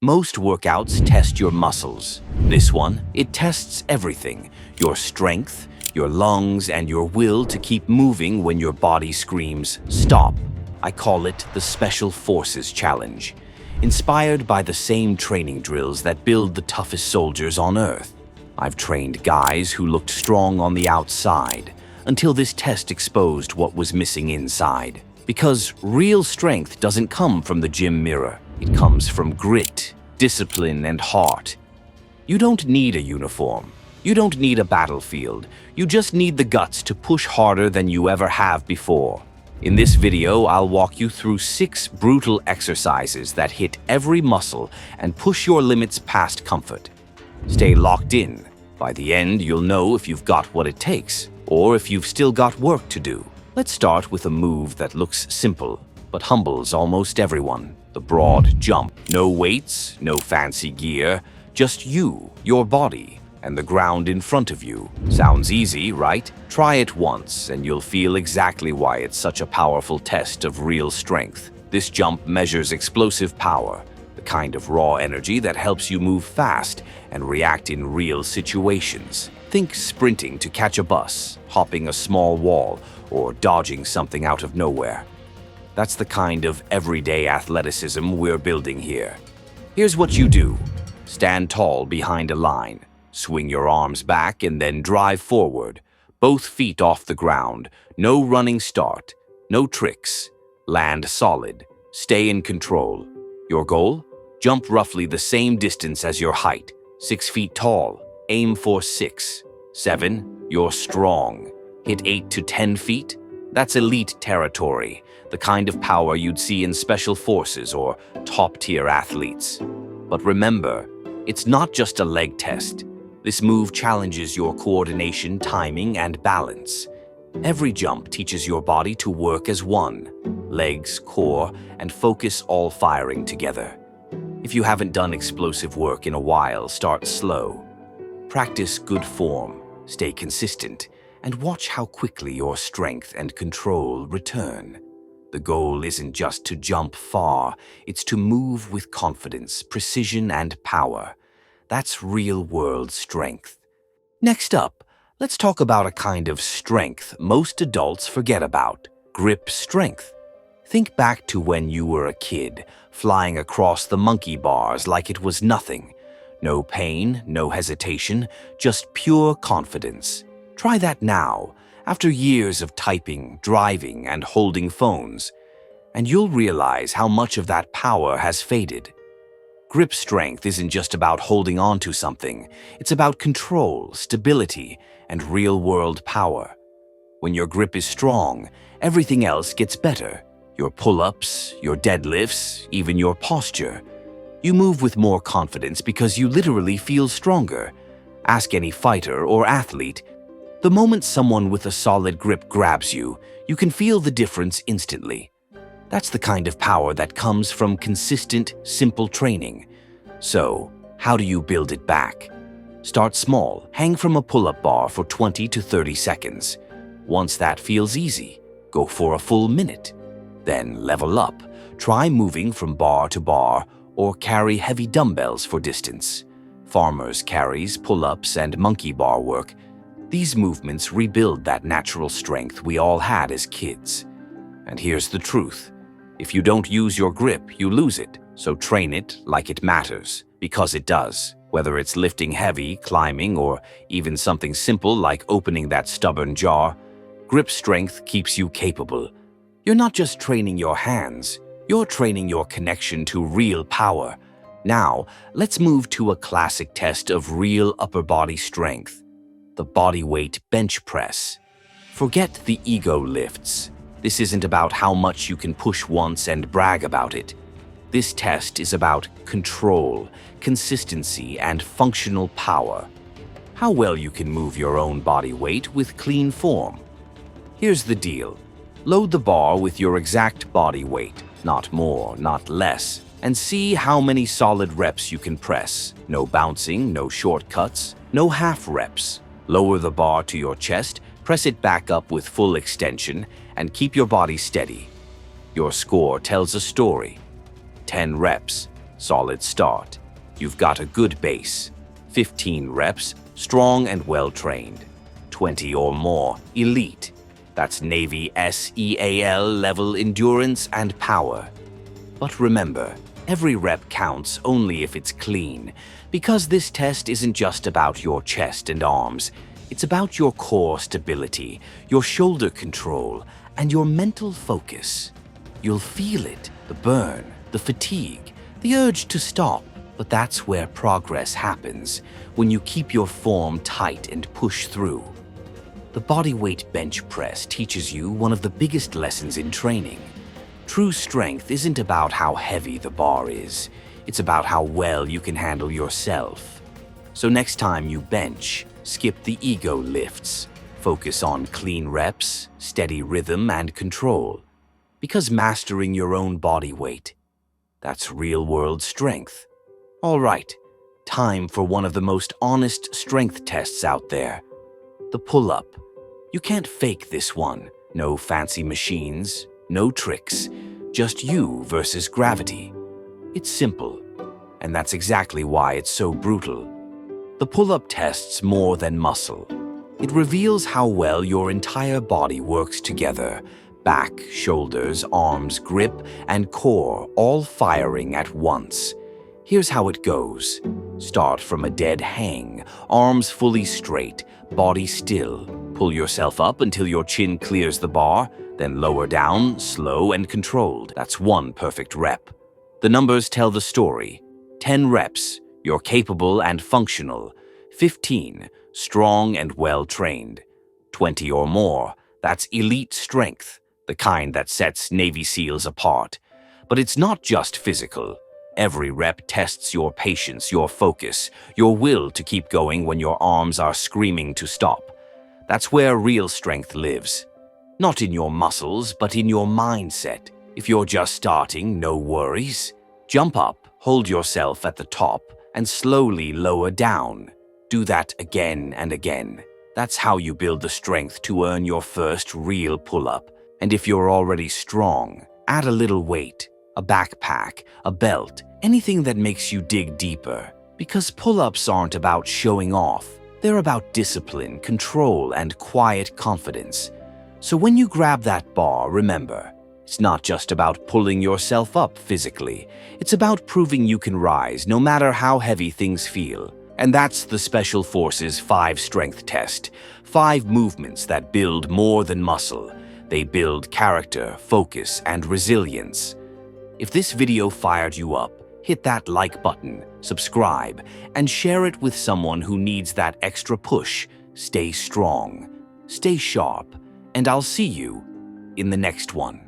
Most workouts test your muscles. This one, it tests everything: your strength, your lungs, and your will to keep moving when your body screams, "Stop." I call it the Special Forces Challenge, inspired by the same training drills that build the toughest soldiers on Earth. I've trained guys who looked strong on the outside until this test exposed what was missing inside. Because real strength doesn't come from the gym mirror. It comes from grit, discipline, and heart. You don't need a uniform. You don't need a battlefield. You just need the guts to push harder than you ever have before. In this video, I'll walk you through 6 brutal exercises that hit every muscle and push your limits past comfort. Stay locked in. By the end, you'll know if you've got what it takes, or if you've still got work to do. Let's start with a move that looks simple, but humbles almost everyone: the broad jump. No weights, no fancy gear, just you, your body, and the ground in front of you. Sounds easy, right? Try it once, and you'll feel exactly why it's such a powerful test of real strength. This jump measures explosive power, the kind of raw energy that helps you move fast and react in real situations. Think sprinting to catch a bus, hopping a small wall, or dodging something out of nowhere. That's the kind of everyday athleticism we're building here. Here's what you do. Stand tall behind a line. Swing your arms back and then drive forward. Both feet off the ground. No running start. No tricks. Land solid. Stay in control. Your goal? Jump roughly the same distance as your height. 6 feet tall. Aim for 6. 7. You're strong. Hit 8 to 10 feet? That's elite territory. The kind of power you'd see in special forces or top-tier athletes. But remember, it's not just a leg test. This move challenges your coordination, timing, and balance. Every jump teaches your body to work as one: legs, core, and focus all firing together. If you haven't done explosive work in a while, start slow. Practice good form, stay consistent, and watch how quickly your strength and control return. The goal isn't just to jump far, it's to move with confidence, precision, and power. That's real-world strength. Next up, let's talk about a kind of strength most adults forget about: grip strength. Think back to when you were a kid, flying across the monkey bars like it was nothing. No pain, no hesitation, just pure confidence. Try that now, after years of typing, driving, and holding phones, and you'll realize how much of that power has faded. Grip strength isn't just about holding on to something. It's about control, stability, and real-world power. When your grip is strong, everything else gets better. Your pull-ups, your deadlifts, even your posture. You move with more confidence because you literally feel stronger. Ask any fighter or athlete. The moment someone with a solid grip grabs you, you can feel the difference instantly. That's the kind of power that comes from consistent, simple training. So, how do you build it back? Start small. Hang from a pull-up bar for 20 to 30 seconds. Once that feels easy, go for a full minute. Then level up. Try moving from bar to bar or carry heavy dumbbells for distance. Farmers' carries, pull-ups, and monkey bar work. These movements rebuild that natural strength we all had as kids. And here's the truth. If you don't use your grip, you lose it. So train it like it matters, because it does. Whether it's lifting heavy, climbing, or even something simple like opening that stubborn jar, grip strength keeps you capable. You're not just training your hands, you're training your connection to real power. Now, let's move to a classic test of real upper body strength: the bodyweight bench press. Forget the ego lifts. This isn't about how much you can push once and brag about it. This test is about control, consistency, and functional power. How well you can move your own body weight with clean form. Here's the deal. Load the bar with your exact body weight, not more, not less, and see how many solid reps you can press. No bouncing, no shortcuts, no half reps. Lower the bar to your chest, press it back up with full extension, and keep your body steady. Your score tells a story. 10 reps, solid start. You've got a good base. 15 reps, strong and well-trained. 20 or more, elite. That's Navy SEAL level endurance and power. But remember, every rep counts only if it's clean, because this test isn't just about your chest and arms. It's about your core stability, your shoulder control, and your mental focus. You'll feel it, the burn, the fatigue, the urge to stop. But that's where progress happens, when you keep your form tight and push through. The bodyweight bench press teaches you one of the biggest lessons in training. True strength isn't about how heavy the bar is. It's about how well you can handle yourself. So next time you bench, skip the ego lifts. Focus on clean reps, steady rhythm, and control. Because mastering your own body weight, that's real-world strength. All right, time for one of the most honest strength tests out there. The pull-up. You can't fake this one. No fancy machines, no tricks, just you versus gravity. It's simple, and that's exactly why it's so brutal. The pull-up tests more than muscle. It reveals how well your entire body works together. Back, shoulders, arms, grip, and core all firing at once. Here's how it goes. Start from a dead hang, arms fully straight, body still. Pull yourself up until your chin clears the bar, then lower down, slow and controlled. That's one perfect rep. The numbers tell the story. 10 reps, you're capable and functional. 15, strong and well-trained. 20 or more, that's elite strength, the kind that sets Navy SEALs apart. But it's not just physical. Every rep tests your patience, your focus, your will to keep going when your arms are screaming to stop. That's where real strength lives. Not in your muscles, but in your mindset. If you're just starting, no worries. Jump up, hold yourself at the top, and slowly lower down. Do that again and again. That's how you build the strength to earn your first real pull-up. And if you're already strong, add a little weight. A backpack, a belt, anything that makes you dig deeper. Because pull-ups aren't about showing off. They're about discipline, control, and quiet confidence. So when you grab that bar, remember, it's not just about pulling yourself up physically. It's about proving you can rise no matter how heavy things feel. And that's the Special Forces 5 Strength Test. 5 movements that build more than muscle. They build character, focus, and resilience. If this video fired you up, hit that like button, subscribe, and share it with someone who needs that extra push. Stay strong, stay sharp, and I'll see you in the next one.